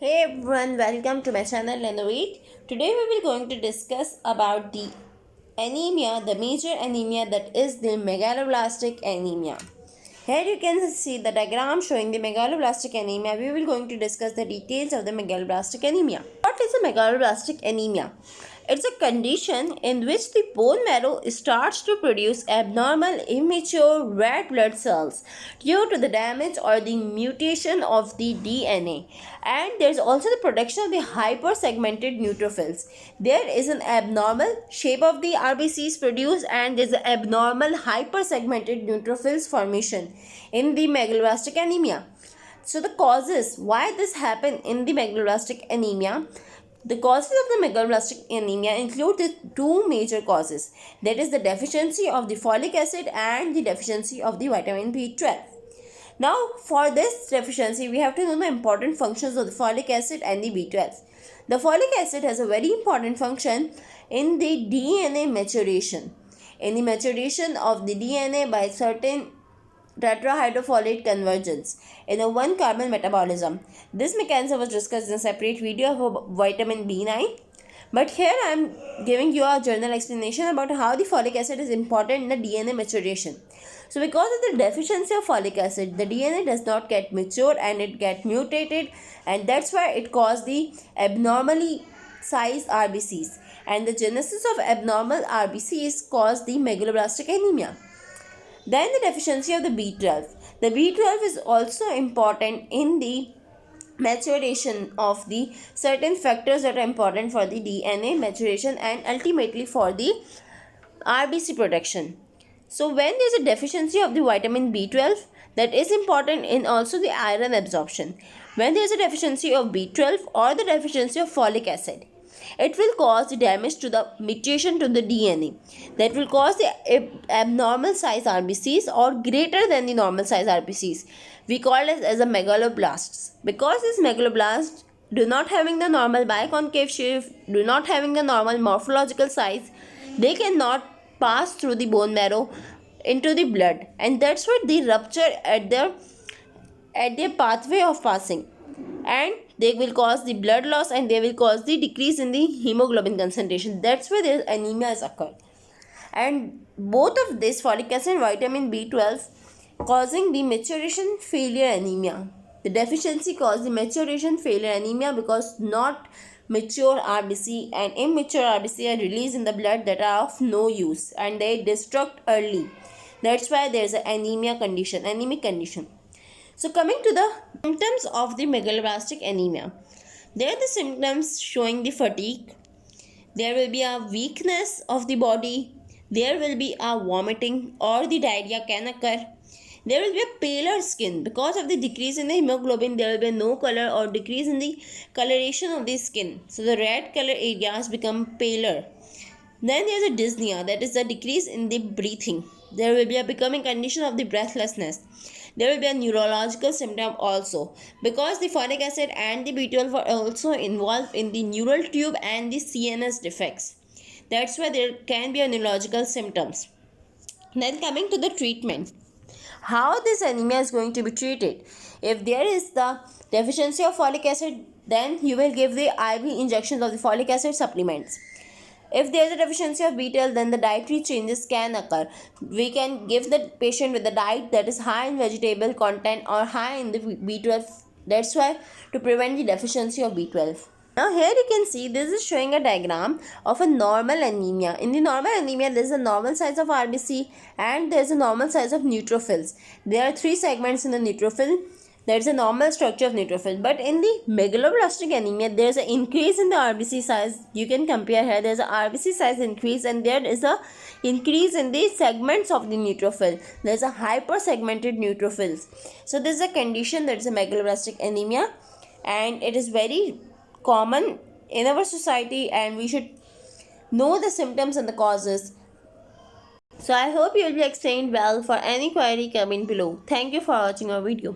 Hey everyone, welcome to my channel Innovate. Today we will going to discuss about the anemia, the major anemia that is the megaloblastic anemia. Here you can see the diagram showing the megaloblastic anemia. We will going to discuss the details of the megaloblastic anemia. What is a megaloblastic anemia? It's a condition in which the bone marrow starts to produce abnormal, immature red blood cells due to the damage or the mutation of the DNA. And there's also the production of the hypersegmented neutrophils. There is an abnormal shape of the RBCs produced, and there's an abnormal hypersegmented neutrophils formation in the megaloblastic anemia. So the causes why this happen in the megaloblastic anemia. The causes of the megaloblastic anemia include the two major causes, that is the deficiency of the folic acid and the deficiency of the vitamin B12. Now for this deficiency we have to know the important functions of the folic acid and the B12. The folic acid has a very important function in the DNA maturation. In the maturation of the DNA by certain tetrahydrofolate convergence in a one carbon metabolism. This mechanism was discussed in a separate video of vitamin B9. But here I am giving you a general explanation about how the folic acid is important in the DNA maturation. So because of the deficiency of folic acid, the DNA does not get mature and it gets mutated, and that's why it causes the abnormally sized RBCs. And the genesis of abnormal RBCs cause the megaloblastic anemia. Then the deficiency of the B12. The B12 is also important in the maturation of the certain factors that are important for the DNA maturation and ultimately for the RBC production. So when there is a deficiency of the vitamin B12, that is important in also the iron absorption. When there is a deficiency of B12 or the deficiency of folic acid, it will cause the damage to the mutation to the DNA that will cause the abnormal size RBCs or greater than the normal size RBCs. We call it as a megaloblasts. Because these megaloblasts do not having the normal biconcave shape, do not having the normal morphological size, they cannot pass through the bone marrow into the blood, and that's why they rupture at their pathway of passing, and they will cause the blood loss and they will cause the decrease in the hemoglobin concentration. That's why there anemia is occurred. And both of this, folic acid and vitamin B12, causing the maturation failure anemia. The deficiency causes the maturation failure anemia because not mature RBC and immature RBC are released in the blood that are of no use and they destruct early. That's why there is an anemic condition. So coming to the symptoms of the megaloblastic anemia. There are the symptoms showing the fatigue. There will be a weakness of the body. There will be a vomiting or the diarrhea can occur. There will be a paler skin. Because of the decrease in the hemoglobin, there will be no color or decrease in the coloration of the skin. So the red color areas become paler. Then there is a dyspnea, that is a decrease in the breathing. There will be a becoming condition of the breathlessness. There will be a neurological symptom also because the folic acid and the B12 are also involved in the neural tube and the CNS defects. That's why there can be a neurological symptoms. Then coming to the treatment. How this anemia is going to be treated? If there is the deficiency of folic acid, then you will give the IV injections of the folic acid supplements. If there is a deficiency of B12, then the dietary changes can occur. We can give the patient with a diet that is high in vegetable content or high in the B12. That's why to prevent the deficiency of B12. Now here you can see this is showing a diagram of a normal anemia. In the normal anemia, there is a normal size of RBC and there is a normal size of neutrophils. There are three segments in the neutrophil. There is a normal structure of neutrophil. But in the megaloblastic anemia, there is an increase in the RBC size. You can compare here. There is a RBC size increase and there is a increase in the segments of the neutrophil. There is a hypersegmented neutrophils. So this is a condition that is a megaloblastic anemia, and it is very common in our society and we should know the symptoms and the causes. So I hope you will be explained well. For any query, comment below. Thank you for watching our video.